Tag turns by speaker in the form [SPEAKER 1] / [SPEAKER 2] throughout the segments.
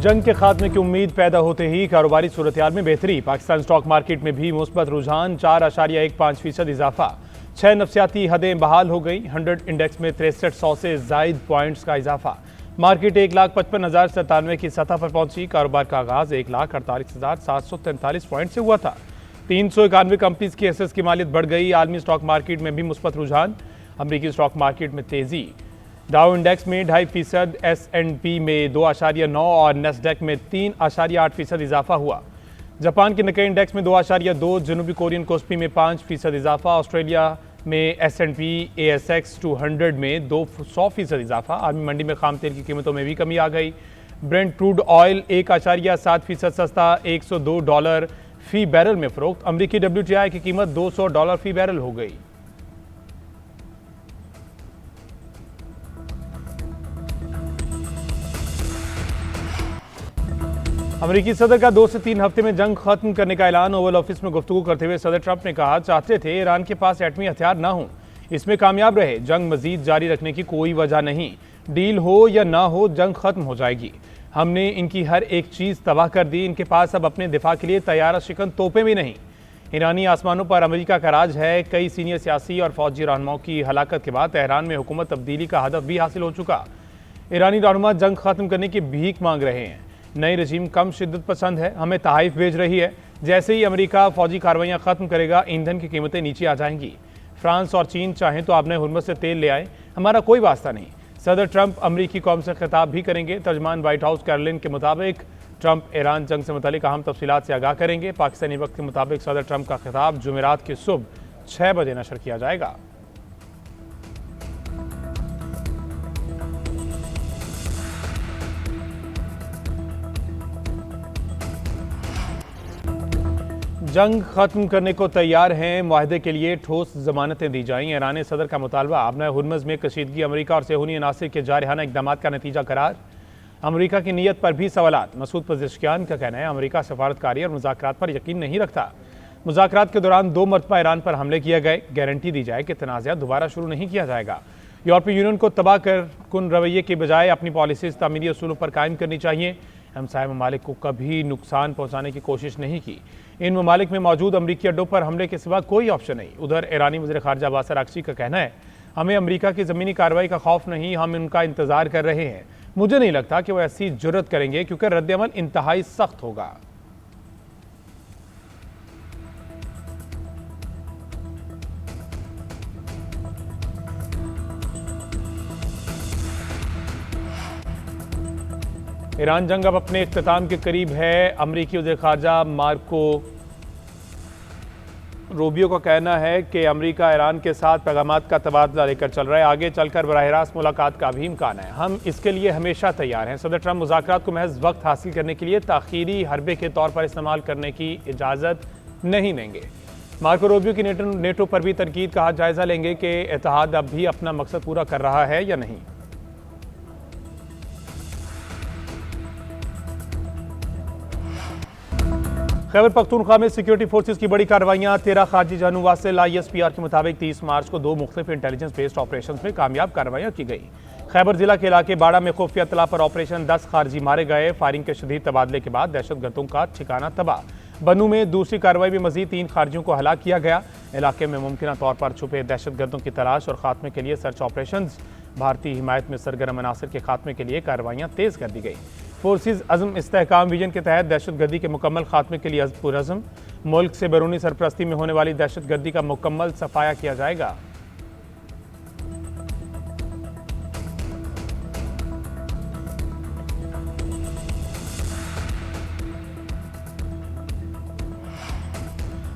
[SPEAKER 1] जंग के खात्मे की उम्मीद पैदा होते ही कारोबारी सूरत-ए-हाल में बेहतरी। पाकिस्तान स्टॉक मार्केट में भी मुस्बत रुझान, 4.15% इजाफा। 6 नफ्सियाती हदें बहाल हो गई। 100 इंडेक्स में 6300 से जायद पॉइंट्स का इजाफा। मार्केट 1,55,097 की सतह पर पहुंची। कारोबार का आगाज 1,48,743 पॉइंट से हुआ था। 391 कंपनीज की एसेस की मालियत बढ़ गई। आलमी स्टॉक मार्केट में भी मुस्बत रुझान। अमरीकी स्टॉक मार्केट में तेजी। डाउ इंडेक्स में 2.5%, S&P में 2.9 और नेस्डेक में 3.8% इजाफा हुआ। जापान के निक्केई इंडेक्स में 2.2, जनूबी कोरियन कोस्पी में 5% इजाफा। ऑस्ट्रेलिया में S&P ASX 200 में 200% इजाफा। आलमी मंडी में खाम तेल की कीमतों में भी कमी आ गई। ब्रेंट क्रूड ऑयल 1.7% सस्ता, $102 फी बैरल में फरोख्त। अमरीकी WTI की कीमत $200 फी बैरल हो गई। अमरीकी सदर का 2 से 3 हफ्ते में जंग खत्म करने का ऐलान। ओवल ऑफिस में गुफ्तगू करते हुए सदर ट्रंप ने कहा, चाहते थे ईरान के पास एटमी हथियार ना हो, इसमें कामयाब रहे। जंग मजीद जारी रखने की कोई वजह नहीं। डील हो या ना हो, जंग खत्म हो जाएगी। हमने इनकी हर एक चीज तबाह कर दी। इनके पास अब अपने दिफा के लिए तैयार शिकन तोपें भी नहीं। ईरानी आसमानों पर अमेरिका का राज है। कई सीनियर सियासी और फौजी रहनुमाओं की हलाकत के बाद तेहरान में हुकूमत तब्दीली का हदफ भी हासिल हो चुका। ईरानी रहनुमा जंग खत्म करने की भीख मांग रहे हैं। नई रजीम कम शिद्दत पसंद है, हमें तहाइफ भेज रही है। जैसे ही अमेरिका फौजी कार्रवाइयां खत्म करेगा, ईंधन की कीमतें नीचे आ जाएंगी। फ्रांस और चीन चाहें तो आपने हुर्मुज़ से तेल ले आए, हमारा कोई वास्ता नहीं। सदर ट्रंप अमरीकी कौम से खिताब भी करेंगे। तर्जमान व्हाइट हाउस कैरोलिन के मुताबिक ट्रंप ईरान जंग से मुतालिक अहम तफसीलात से आगाह करेंगे। पाकिस्तानी वक्त के मुताबिक सदर ट्रंप का खिताब जुमेरात की सुबह 6 बजे नशर किया जाएगा। जंग खत्म करने को तैयार हैं, मुआहदे के लिए ठोस जमानतें दी जाएं। ईरान सदर का मुतालबा आपना हुर्मुज़ में कशीदगी अमरीका और सेहूनी अनासिर के जारहाना इकदाम का नतीजा करार। अमरीका की नीयत पर भी सवालात। मसूद पज़ेश्कियान का कहना है, अमरीका सफारतकारी और मुज़ाकरात पर यकीन नहीं रखता। मुज़ाकरात के दौरान 2 मरतबा ईरान पर हमले किए गए। गारंटी दी जाए कि तनाज़ा दोबारा शुरू नहीं किया जाएगा। यूरोपीय यूनियन को तबाह कुन रवैये के बजाय अपनी पॉलिसीज तामीरी असूलों पर कायम करनी चाहिए। हमसाया ममालिक को कभी नुकसान पहुँचाने की कोशिश नहीं की। इन ममालिक में मौजूद अमरीकी अड्डों पर हमले के सिवा कोई ऑप्शन नहीं। उधर ईरानी वज़ीर ख़ारजा अब्बास अराग़ची का कहना है, हमें अमरीका की ज़मीनी कार्रवाई का खौफ नहीं, हम उनका इंतज़ार कर रहे हैं। मुझे नहीं लगता कि वो ऐसी जुर्रत करेंगे क्योंकि रद्द-ए-अमल इंतहाई सख्त होगा। ईरान जंग अब अपने इख्तिताम के करीब है। अमरीकी वज़ीर ख़ारजा मार्को रूबियो का कहना है कि अमरीका ईरान के साथ पैगामात का तबादला लेकर चल रहा है। आगे चलकर बराह रास्त मुलाकात का भी इम्कान है। हम इसके लिए हमेशा तैयार हैं। सदर ट्रंप मुज़ाकरात को महज वक्त हासिल करने के लिए ताख़ीरी हरबे के तौर पर इस्तेमाल करने की इजाज़त नहीं देंगे। मार्को रूबियो की नेटो पर भी तनकीद का जायज़ा लेंगे कि इत्तेहाद अब भी अपना मकसद पूरा कर रहा है या नहीं। खैबर पख्तूनख्वा में सिक्योरिटी फोर्सेज की बड़ी कार्रवाइयां। 13 खारजी जानू वासिल। ISPR के मुताबिक 30 मार्च को 2 मुख्तलिफ इंटेलिजेंस बेस्ड ऑपरेशन में कामयाब कार्रवाइयां की गई। खैबर जिला के इलाके बाड़ा में खुफिया इत्तला पर ऑपरेशन, 10 खारजी मारे गए। फायरिंग के शदीद तबादले के बाद दहशतगर्दों का ठिकाना तबाह। बनू में दूसरी कार्रवाई में मजीद 3 खारजियों को हलाक किया गया। इलाके में मुमकिन तौर पर छुपे दहशतगर्दों की तलाश और खात्मे के लिए सर्च ऑपरेशन। भारतीय हिमायत में सरगर्म अनासर के खात्मे के लिए कार्रवाइयां तेज कर दी गई। फोर्सेज अज़म इस्तेहकाम विजन के तहत दहशतगर्दी के मुकम्मल खात्मे के लिए पुरअज़्म। मुल्क से बैरूनी सरपरस्ती में होने वाली दहशतगर्दी का मुकम्मल सफाया किया जाएगा।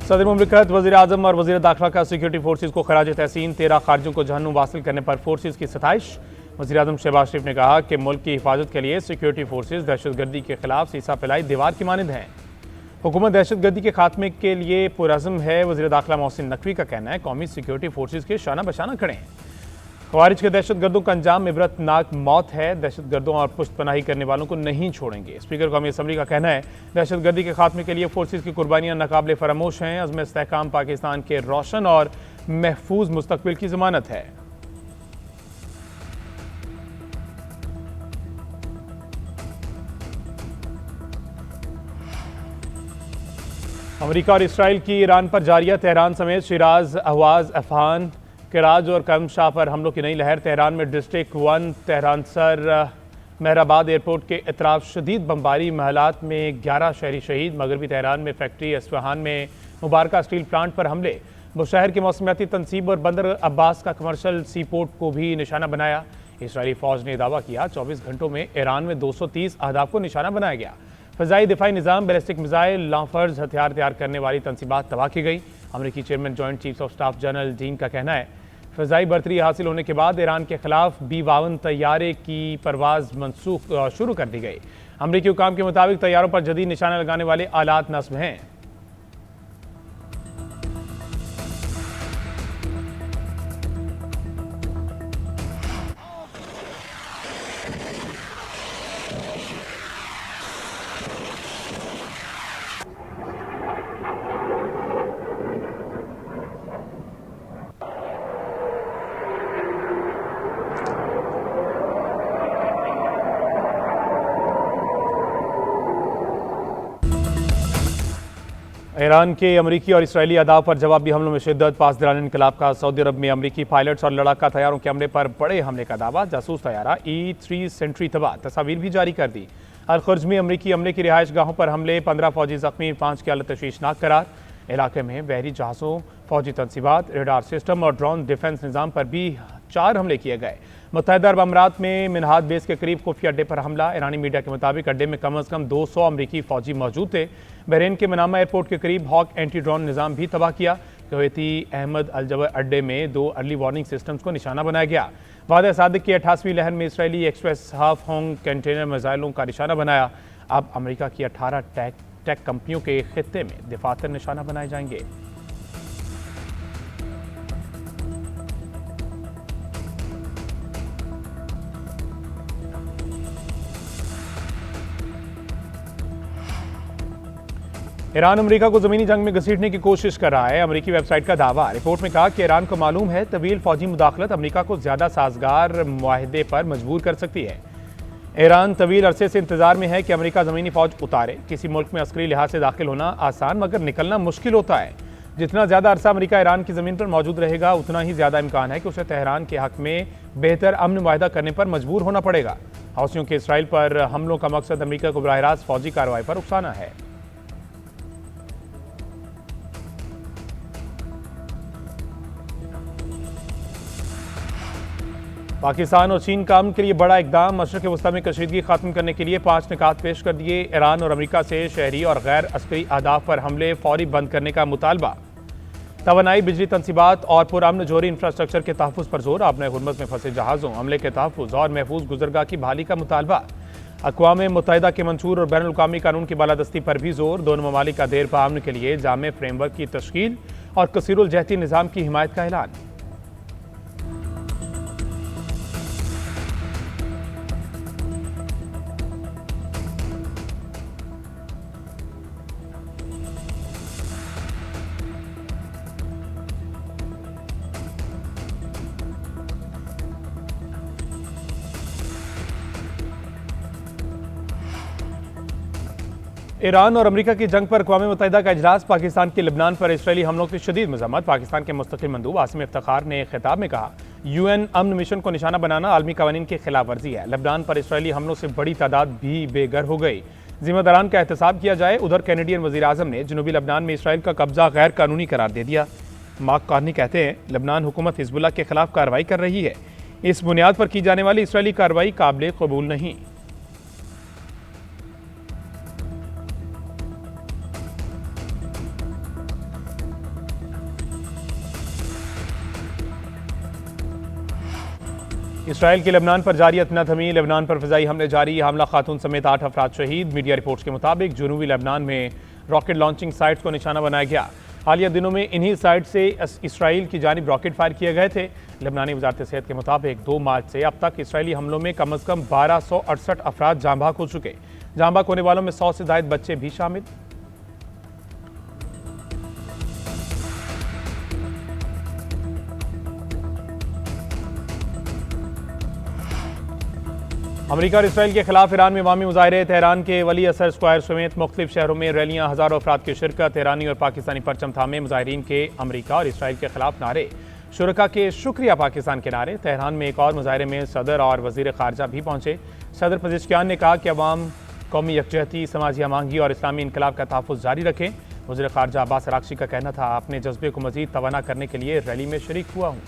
[SPEAKER 1] सदर मुमलिकत, वज़ीर आज़म और वज़ीर दाखिला का सिक्योरिटी फोर्सेज को खराज तहसीन। 13 खारजियों को जहन्नुम वासिल करने पर फोर्सेज की सताइश। वज़ीर आज़म शहबाज शरीफ ने कहा कि मुल्क की हिफाजत के लिए सिक्योरिटी फोर्सेज दहशतगर्दी के खिलाफ सीसा फैलाई दीवार की मानद हैं। हुकूमत दहशतगर्दी के खात्मे के लिए पुरअज़्म है। वज़ीर दाखिला मोहसिन नकवी का कहना है, कौमी सिक्योरिटी फोर्सेज के शाना बशाना खड़े हैं। ख़वारिज के दहशतगर्दों का अंजाम इबरतनाक मौत है। दहशतगर्दों और पुश्तपनाही करने वालों को नहीं छोड़ेंगे। स्पीकर कौमी असम्बली का कहना है, दहशतगर्दी के खात्मे के लिए फोर्सेज की कुर्बानियाँ नाकाबिले फरामोश हैं। अज़्म इस्तेहकाम पाकिस्तान के रोशन और महफूज मुस्तकबिल की ज़मानत है। अमेरिका और इसराइल की ईरान पर जारिया तेहरान समेत शिराज, अहवाज, अफान, कराज और कर्मशाह पर हमलों की नई लहर। तेहरान में district 1 Tehran sir Mehrabad airport के इतराफ शदीद बमबारी, महलात में 11 शहरी शहीद। मगरबी तेहरान में फैक्ट्री, अस्फहान में मुबारका स्टील प्लांट पर हमले। बुशहर की मौसमियाती तनसीब और बंदर अब्बास का कमर्शल सी पोर्ट को भी निशाना बनाया। इसराइली फौज ने दावा किया 24 घंटों में ईरान में 230 अहदाफ को निशाना बनाया गया। फ़ज़ाई दिफाई निज़ाम, बैलिस्टिक मिसाइल, लाफर्ज हथियार तैयार करने वाली तनसीबात तबाह की गई। अमरीकी chairman joint chiefs of staff general dean का कहना है फ़ज़ाई बर्तरी हासिल होने के बाद ईरान के खिलाफ B-52 तैयारे की परवाज मनसूख शुरू कर दी गई। अमरीकी हुकाम के मुताबिक तैयारों पर जदीद निशाना लगाने वाले आलात नस्ब हैं। ईरान के अमरीकी और इसराइली अदाव पर जवाबी हमलों में शिद्दत। पास दौरान इनकलाब का सऊदी अरब में अमरीकी पायलट्स और लड़ाका तैयारों के हमले पर बड़े हमले का दावा। जासूस तैयारा E-3 सेंट्री तबाह, तस्वीर भी जारी कर दी। अल-खुर्ज में अमरीकी अमले की रिहाइश गाहों पर हमले, 15 फौजी जख्मी, 5 की हालत तशवीशनाक करार। इलाके में बहरी जहाज़ों, फौजी तनसीबात, रेडार सिस्टम और ड्रोन डिफेंस निज़ाम पर भी 4 हमले किए गए। मुत्तहिदा अरब अमारात में मिनहाद बेस के करीब खुफिया अड्डे पर हमला। ईरानी मीडिया के मुताबिक अड्डे में कम अज़ कम 200 अमरीकी फौजी मौजूद थे। बहरीन के मनामा एयरपोर्ट के करीब हॉक एंटी ड्रोन निज़ाम भी तबाह किया। कुवैती अहमद अल जबर अड्डे में 2 अर्ली वार्निंग सिस्टम्स को निशाना बनाया गया। वादा सादिक की 88वीं लहर में Israeli express half Hong container मिसाइलों का निशाना बनाया। अब अमरीका की 18 टेक कंपनियों के खित्ते में दिफातर निशाना बनाए जाएंगे। ईरान अमेरिका को जमीनी जंग में घसीटने की कोशिश कर रहा है। अमेरिकी वेबसाइट का दावा। रिपोर्ट में कहा कि ईरान को मालूम है तवील फौजी मुदाखलत अमेरिका को ज्यादा साजगार मुआहदे पर मजबूर कर सकती है। ईरान तवील अरसे से इंतजार में है कि अमेरिका जमीनी फौज उतारे। किसी मुल्क में अस्करी लिहाज से दाखिल होना आसान मगर निकलना मुश्किल होता है। जितना ज्यादा अरसा अमेरिका ईरान की जमीन पर मौजूद रहेगा उतना ही ज्यादा इम्कान है कि उसे तेहरान के हक में बेहतर अमन मुआहदा करने पर मजबूर होना पड़ेगा। हौसियों के इसराइल पर हमलों का मकसद अमेरिका को बराह रास्त फौजी कार्रवाई पर उकसाना है। पाकिस्तान और चीन का अमन के लिए बड़ा इकदाम। मशरक़ वस्ता में कशीदगी खत्म करने के लिए 5 निकात पेश कर दिए। ईरान और अमेरिका से शहरी और गैर अस्करी अहदाफ पर हमले फौरी बंद करने का मुतालबा। तवानाई, बिजली तनसीबात और पुरअमन जोहरी इंफ्रास्ट्रक्चर के तहफ़्फ़ुज़ पर जोर। आबने हुर्मज़ में फंसे जहाज़ों, अमले के तहफ़्फ़ुज़ और महफूज गुज़रगाह की बहाली का मुतालबा। अक़वाम मुत्तहिदा के मंशूर और बैनुल अक़वामी कानून की बालादस्ती पर भी जोर। दोनों ममालिक का देर पा अमन के लिए जामे फ्रेमवर्क की तश्कील और कसीरुल जहती निज़ाम की हिमायत का ऐलान। ईरान और अमेरिका की जंग पर अक़वाम मुत्तहिदा का इजलास। पाकिस्तान के लबनान पर इसराइली हमलों की शदीद मज़म्मत। पाकिस्तान के मुस्तक़िल मंदूब आसिम इफ्तिखार ने खिताब में कहा UN अमन मिशन को निशाना बनाना आलमी कवानीन की खिलाफ वर्जी है। लबनान पर इसराइली हमलों से बड़ी तादाद भी बेघर हो गई। जिम्मेदारान का एहतसाब किया जाए। उधर कैनेडियन वज़ीर आज़म ने जनूबी लबनान में इसराइल का कब्जा गैर कानूनी करार दे दिया। मार्क कार्नी कहते हैं लबनान हुकूमत हिज़्बुल्लाह के खिलाफ कार्रवाई कर रही है। इस बुनियाद पर की जाने वाली इसराइली कार्रवाई काबिल कबूल नहीं। इसराइल की लबनान पर जारियत न थमी। लबनान पर फ़िज़ाई हमले जारी। हमला खातून समेत 8 अफराद शहीद। मीडिया रिपोर्ट्स के मुताबिक जनूबी लबनान में रॉकेट लॉन्चिंग साइट्स को निशाना बनाया गया। हालिया दिनों में इन्हीं साइट से इसराइल की जानिब रॉकेट फायर किए गए थे। लबनानी वज़ारत सेहत के मुताबिक 2 मार्च से अब तक इसराइली हमलों में कम अज़ कम 1268 अफराद जाँ भाग हो चुके। जाँ भाग होने वालों में 100 से ज़ायद बच्चे भी शामिल। अमेरिका और इसराइल के खिलाफ ईरान में अवामी मुजाहरे। तेहरान के वली असर स्क्वायर समेत मुख्तलिफ शहरों में रैलियां, हजारों अफराद की शिरकत। ईरानी और पाकिस्तानी परचम थामे मुजाहिरीन के अमेरिका और इसराइल के खिलाफ नारे। शुरका के शुक्रिया पाकिस्तान के नारे। तेहरान में एक और मुजाहरे में सदर और वजीर खारजा भी पहुंचे। सदर पजेश्कियान ने कहा कि अवाम कौमी यकजहती, समाजी हमांगी और इस्लामी इनकलाब का तहफ़्फ़ुज़ जारी रखें। वज़ीर ख़ारजा अब्बास अराग़ची का कहना था, अपने जज्बे को मज़ीद तवाना करने के लिए रैली में शरीक हुआ हूँ।